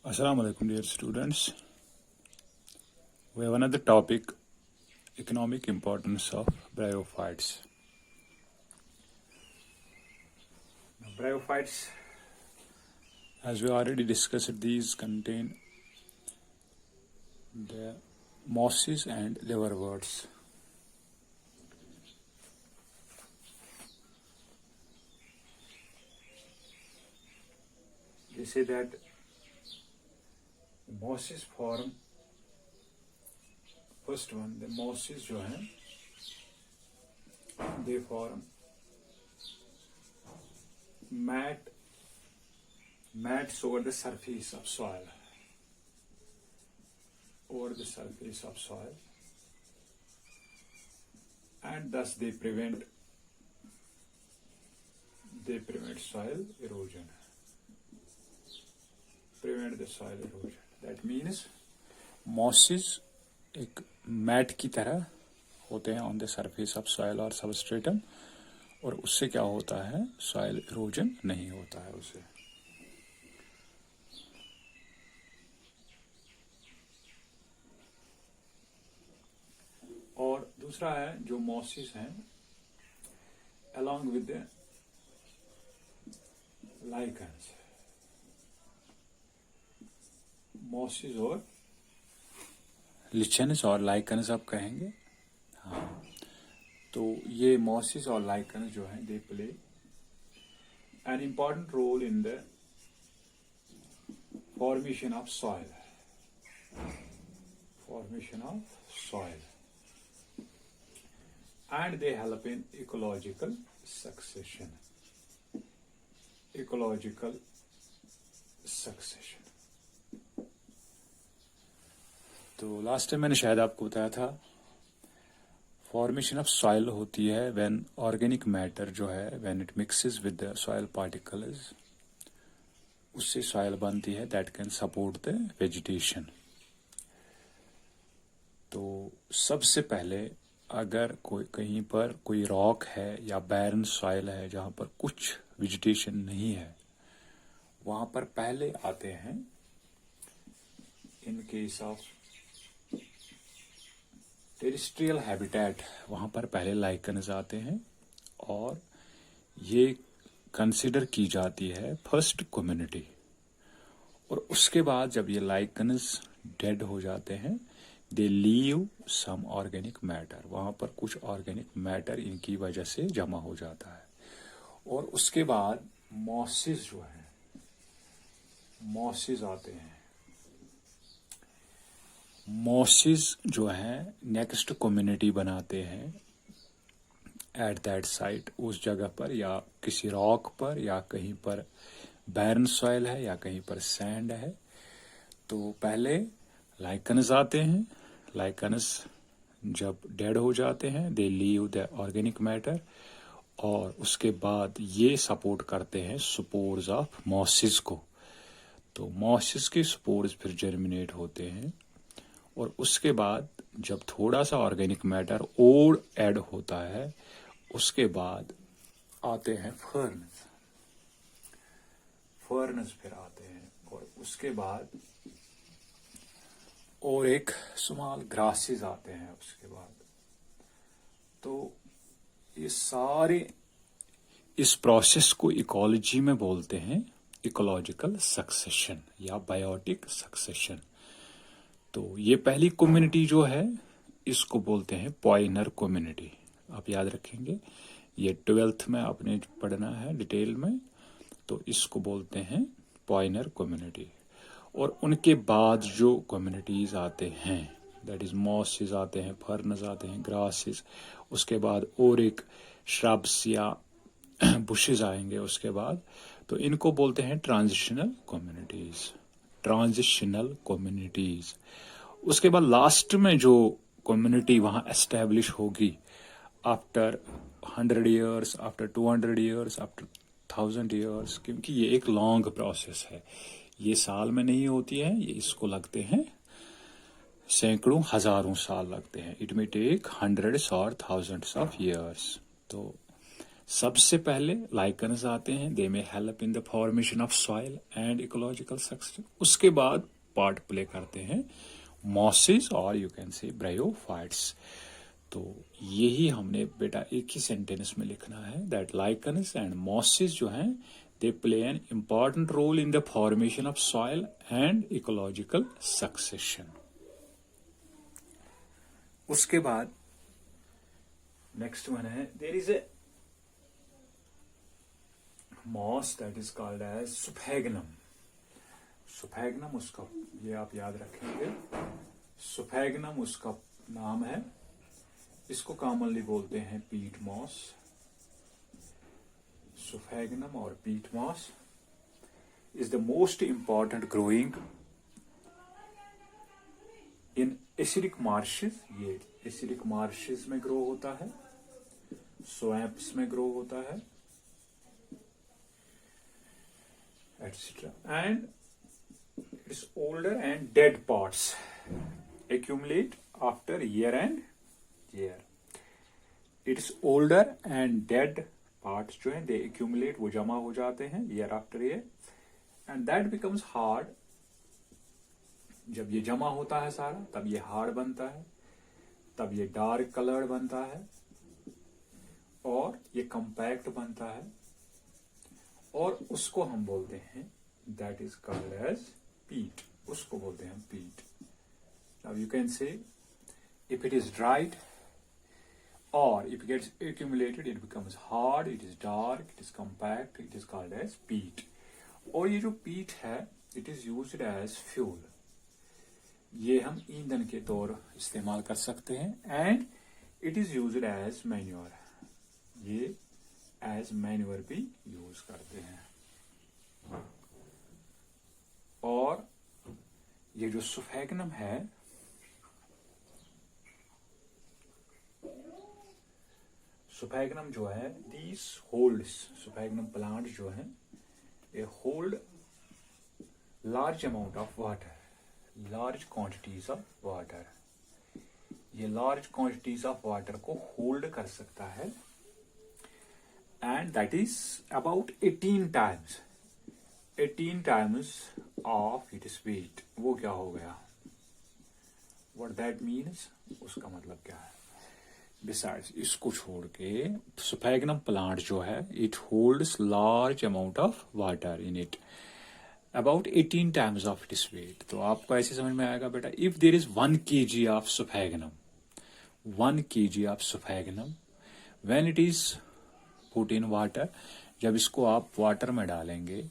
Assalamu alaikum, dear students. We have another topic, economic importance of bryophytes. Now, bryophytes, as we already discussed, these contain the mosses and liverworts. They say that mosses form, first one, the mosses जो हैं, they form mats over the surface of soil. Over the surface of soil, and thus they prevent soil erosion. Prevent the soil erosion. That means mosses एक mat की तरह होते हैं on the surface of soil और substratum, और उससे क्या होता है, सॉइल इरोजन नहीं होता है उसे. और दूसरा है जो मॉसेस हैं along with the lichens. Mosses और लिचन्स और लाइकन्स आप कहेंगे. हाँ, तो ये मॉसेस और लाइकन्स जो हैं, they play an important role in the formation of soil. And they help in ecological succession. तो लास्ट टाइम मैंने शायद आपको बताया था, फॉर्मेशन ऑफ सॉइल होती है व्हेन ऑर्गेनिक मैटर जो है, when it mixes with the soil particles, उससे सॉइल बनती है that can support the vegetation. तो सबसे पहले अगर कहीं पर कोई रॉक है या बैरन सॉइल है जहां पर कुछ वेजिटेशन नहीं है, वहां पर पहले आते हैं, in case of terrestrial habitat, वहां पर पहले लाइकन्स आते हैं, और ये कंसिडर की जाती है फर्स्ट कम्युनिटी. और उसके बाद जब ये लाइकन्स डेड हो जाते हैं, दे लीव सम ऑर्गेनिक मैटर, वहां पर कुछ ऑर्गेनिक मैटर इनकी वजह से जमा हो जाता है. और उसके बाद मॉसेस जो है, मॉसेस आते हैं. मॉसेस जो है नेक्स्ट कम्युनिटी बनाते हैं एट दैट साइट, उस जगह पर या किसी रॉक पर या कहीं पर बैरन सॉइल है या कहीं पर सैंड है. तो पहले लाइकन्स आते हैं. लाइकन्स जब डेड हो जाते हैं, दे लीव द ऑर्गेनिक मैटर, और उसके बाद ये सपोर्ट करते हैं स्पोर्स ऑफ मॉसेस को. तो मॉसेस के स्पोर्स फिर जर्मिनेट होते हैं, और उसके बाद जब थोड़ा सा ऑर्गेनिक मैटर और ऐड होता है, उसके बाद आते हैं फर्न्स फिर आते हैं, और उसके बाद और एक स्मॉल ग्रासेस आते हैं उसके बाद. तो ये सारे इस प्रोसेस को इकोलॉजी में बोलते हैं इकोलॉजिकल सक्सेशन या बायोटिक सक्सेशन. तो ये पहली कम्युनिटी जो है, इसको बोलते हैं पॉइनर कम्युनिटी. आप याद रखेंगे, ये 12th में आपने पढ़ना है डिटेल में. तो इसको बोलते हैं पॉइनर कम्युनिटी. और उनके बाद जो कम्युनिटीज आते हैं, दैट इज मॉसेस आते हैं, फर्न्स आते हैं, ग्रासेस, उसके बाद और एक श्रब्स या बुशेस आएंगे उसके बाद. तो इनको बोलते हैं ट्रांजिशनल कम्युनिटीज. उसके बाद लास्ट में जो कम्युनिटी वहां एस्टेब्लिश होगी after 100 years, after 200 years, after 1000 years, क्योंकि ये एक लॉन्ग प्रोसेस है, ये साल में नहीं होती है, ये इसको लगते हैं सैकड़ों हजारों साल लगते हैं. इट मे टेक hundreds और thousands of years. तो सबसे पहले लाइकन्स आते हैं, they may help in the formation of soil and ecological succession. उसके बाद पार्ट प्ले करते हैं मॉसेस और यू कैन से ब्रायोफाइट्स। तो यही हमने बेटा एक ही सेंटेंस में लिखना है, दैट लाइकन्स एंड मॉसेस जो हैं they play an important role in the formation of soil and ecological succession. उसके बाद नेक्स्ट वन है, there is a moss that is called as sphagnum. Sphagnum उसका, ये आप याद रखेंगे, सुफेगनम उसका नाम है। इसको कॉमनली बोलते हैं पीट मॉस। सुफेगनम और peat moss is the most important growing in acidic marshes. ये एसिडिक मार्शेस में ग्रो होता है, स्वैम्प्स में ग्रो होता है, etcetera. And its older and dead parts accumulate after year and year. Its older and dead parts जो हैं they accumulate, वो जमा हो जाते हैं year after year, and that becomes hard. जब ये जमा होता है सारा तब ये हार्ड बनता है, तब ये डार्क कलर्ड बनता है और ये कंपैक्ट बनता है, और उसको हम बोलते हैं दैट इज कॉल्ड एज पीट। उसको बोलते हैं पीट। Now you can say if it is dried or if it gets accumulated, it becomes hard, it is dark, it is compact, it is called as peat. और ये जो peat है, it is used as fuel. ये हम ईंधन के तौर इस्तेमाल कर सकते हैं, and it is used as manure. ये as manure भी यूज करते हैं। और ये जो सुफेगनम है, सुफेगनम जो है, दीज होल्ड्स, सुफेगनम प्लांट जो है, ये hold large amount of water, large quantities of water. ये लार्ज क्वांटिटीज ऑफ वाटर को होल्ड कर सकता है, and that is about 18 times of its wait. वो क्या हो गया, व्हाट दैट मीन्स, उसका मतलब क्या है। बिसाइड्स, इसको छोड़ के सुफेगनम प्लांट जो है, it holds large amount of water in it, about 18 times of its weight. तो आपको ऐसे समझ में आएगा बेटा, if there is 1 kg of sphagnum, 1 kg of sphagnum, when it is put in water, जब इसको आप वाटर में डालेंगे,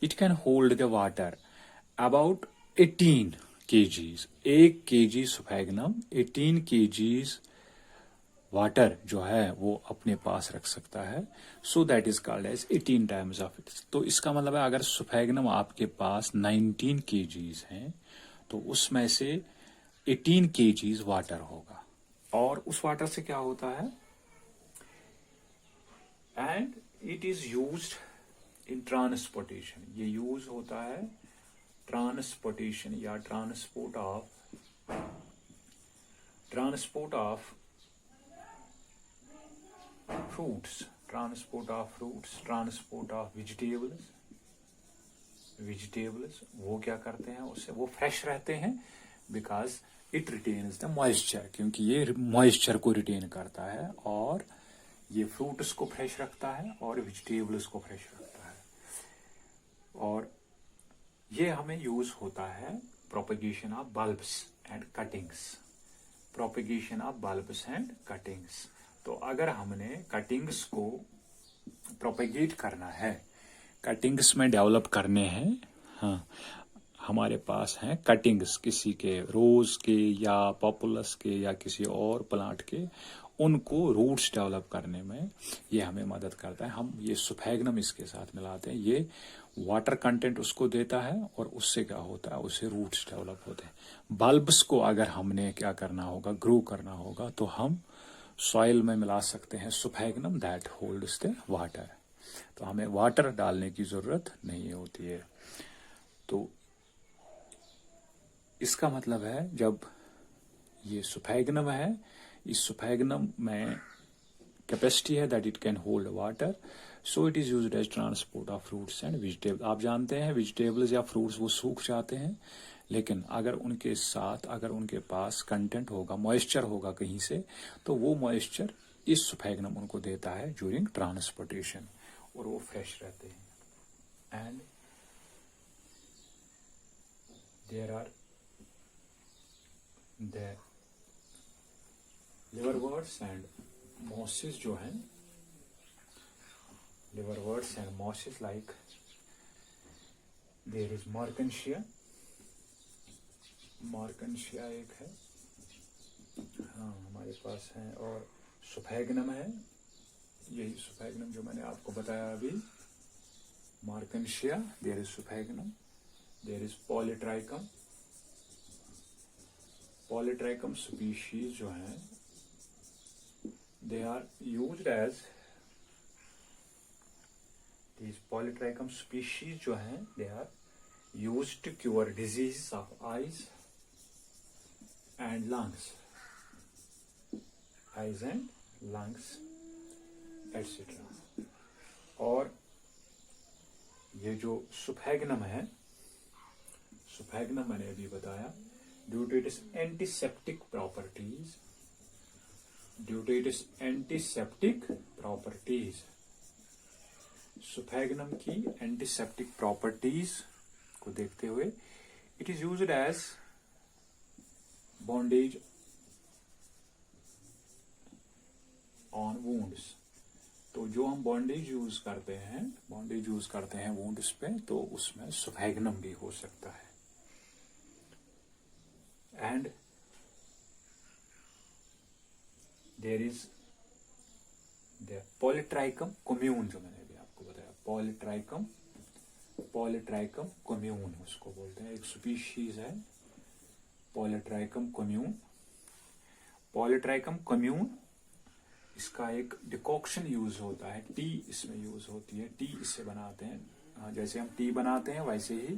it can hold the water about 18 kgs। 1 kg sphagnum 18 kgs water जो है वो अपने पास रख सकता है। सो that is called as 18 times of it. तो इसका मतलब है, अगर सुफेगनम आपके पास 19 kgs हैं, तो उसमें से 18 kgs वाटर होगा। और उस वाटर से क्या होता है, and it is used in transportation. ये यूज होता है ट्रांसपोर्टेशन या transport of fruits, transport of vegetables. वो क्या करते हैं, उससे वो फ्रेश रहते हैं, because it retains the moisture, क्योंकि ये मॉइस्चर को रिटेन करता है, और ये फ्रूट्स को फ्रेश रखता है और वेजिटेबल्स को फ्रेश रखता है। और ये हमें यूज होता है propagation of bulbs and cuttings, propagation of bulbs and cuttings. तो अगर हमने कटिंग्स को प्रोपेगेट करना है, कटिंग्स में डेवलप करने हैं, हाँ, हमारे पास हैं कटिंग्स किसी के, रोज के या पॉपुलस के या किसी और प्लांट के, उनको रूट्स डेवलप करने में ये हमें मदद करता है। हम ये सुफेगनम इसके साथ मिलाते हैं, ये वाटर कंटेंट उसको देता है, और उससे क्या होता है, उससे रूट्स डेवलप होते हैं। बल्ब्स को अगर हमने क्या करना होगा, ग्रो करना होगा, तो हम सॉइल में मिला सकते हैं सुफेगनम दैट होल्ड्स द वाटर। तो हमें वाटर डालने की जरूरत नहीं होती है। तो इसका मतलब है, जब ये सुफेगनम है, इस सुफेगनम में कैपेसिटी है that it can hold water, so it is used as transport of fruits and vegetable. आप जानते हैं वेजिटेबल्स या फ्रूट्स वो सूख जाते हैं, लेकिन अगर उनके साथ अगर उनके पास कंटेंट होगा, मॉइस्चर होगा कहीं से, तो वो मॉइस्चर इस स्फैग्नम उनको देता है ड्यूरिंग ट्रांसपोर्टेशन, और वो फ्रेश रहते हैं। And there are the liverworts and mosses जो हैं, liverworts and mosses like there is Marchantia, Marchantia एक है, हाँ हमारे पास है, और स्फैग्नम है, यही स्फैग्नम जो मैंने आपको बताया अभी, Marchantia, there is sphagnum, there is polytrichum, polytrichum species जो हैं they are used as, these polytrichum species जो हैं they are used to cure diseases of eyes and lungs, eyes and lungs etc. और ये जो स्फैग्नम है, sphagnum मैंने अभी बताया, due to its antiseptic properties, due to its antiseptic properties, sphagnum की एंटीसेप्टिक प्रॉपर्टीज को देखते हुए it is used as bandage on wounds. तो जो हम बॉन्डेज यूज करते हैं वुंड्स पे, तो उसमें स्फैग्नम भी हो सकता है। And there is the polytrichum commune, जो मैंने अभी आपको बताया, पॉलीट्राइकम कम्यून उसको बोलते हैं, एक स्पीशीज है पॉलीट्राइकम कम्यून। पॉलीट्राइकम कम्यून, इसका एक डिकॉक्शन यूज होता है, टी इसमें यूज होती है, टी इससे बनाते हैं, जैसे हम टी बनाते हैं वैसे ही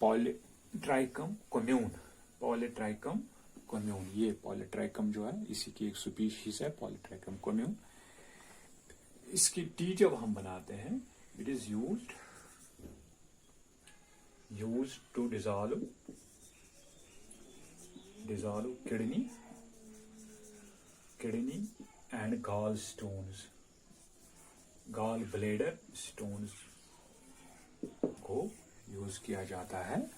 पॉलीट्राइकम कम्यून, पॉलीट्राइकम कम्यून, ये पॉलीट्राइकम जो है इसी की एक स्पीशीज है पॉलीट्राइकम कम्यून। इसकी टी जब हम बनाते हैं, it is used to dissolve kidney and gall stones, gall bladder stones को यूज किया जाता है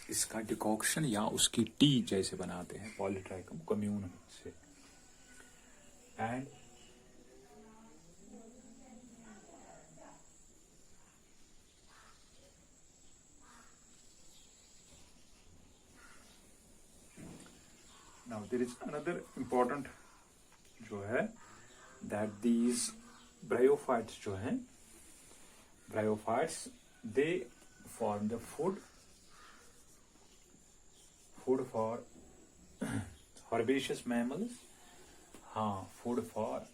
इसका डिकॉक्शन या उसकी टी जैसे बनाते हैं पॉलीट्राइकम कम्यून से। And now there is another important जो है, दैट दीज ब्रायोफाइट्स जो हैं, bryophytes they form the food for herbaceous mammals, हाँ फूड फॉर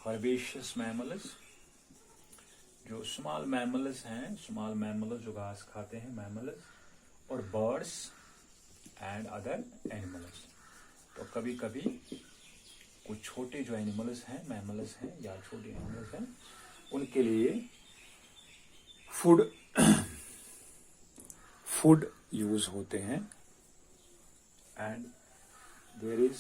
herbaceous mammals, जो स्मॉल मैमल्स हैं, स्मॉल मैमल्स जो घास खाते हैं मैमल्स, और बर्ड्स एंड अदर एनिमल्स। तो कभी कभी कुछ छोटे जो एनिमल्स हैं, मैमल्स हैं या छोटे एनिमल्स हैं, उनके लिए फूड यूज होते हैं। And there is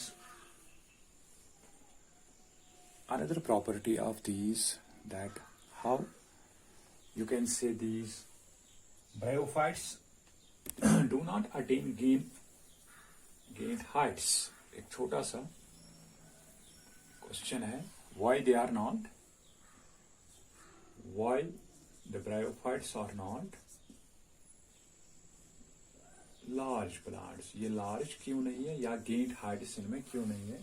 another property of these, that how you can say these bryophytes do not attain gain heights। एक छोटा सा क्वेश्चन है, why the bryophytes are not large plants, ये लार्ज क्यों नहीं है या गेंट हाइट्स इनमें क्यों नहीं है?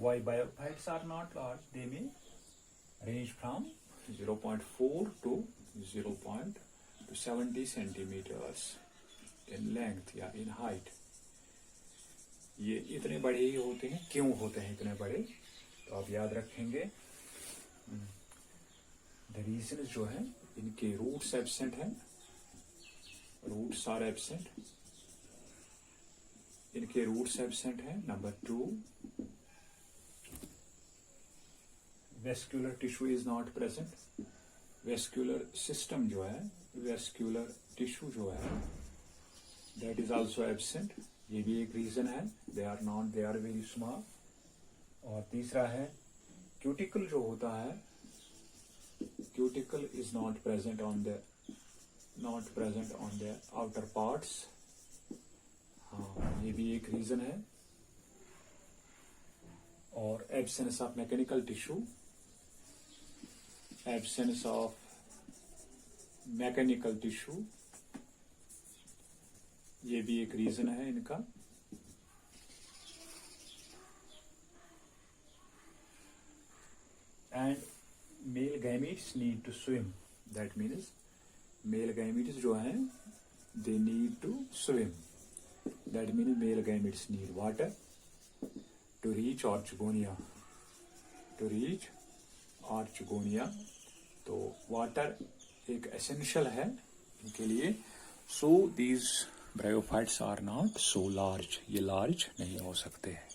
Why bryophytes are not large? They may range from 0.4 to 0.70 centimeters in length या in height। ये इतने बड़े ही होते हैं, क्यों होते हैं इतने बड़े? तो आप याद रखेंगे, द रीजन जो है, इनके रूट्स एब्सेंट हैं, रूट्स आर एब्सेंट, इनके रूट्स एब्सेंट हैं। Number 2, vascular tissue is not present, vascular system जो है, वेस्क्यूलर टिश्यू जो है, दैट इज आल्सो एब्सेंट, ये भी एक रीजन है, they are not, they are very small. और तीसरा है क्यूटिकल जो होता है, cuticle is not present on the outer parts, हाँ ये भी एक रीजन है। और absence of mechanical tissue, absence of mechanical tissue, ये भी एक रीजन है इनका। And male gametes need to swim, that means male gametes जो हैं they need to swim, that means male gametes need water to reach archegonia, तो water एक essential है इनके लिए। So these bryophytes are not so large, ये large नहीं हो सकते हैं।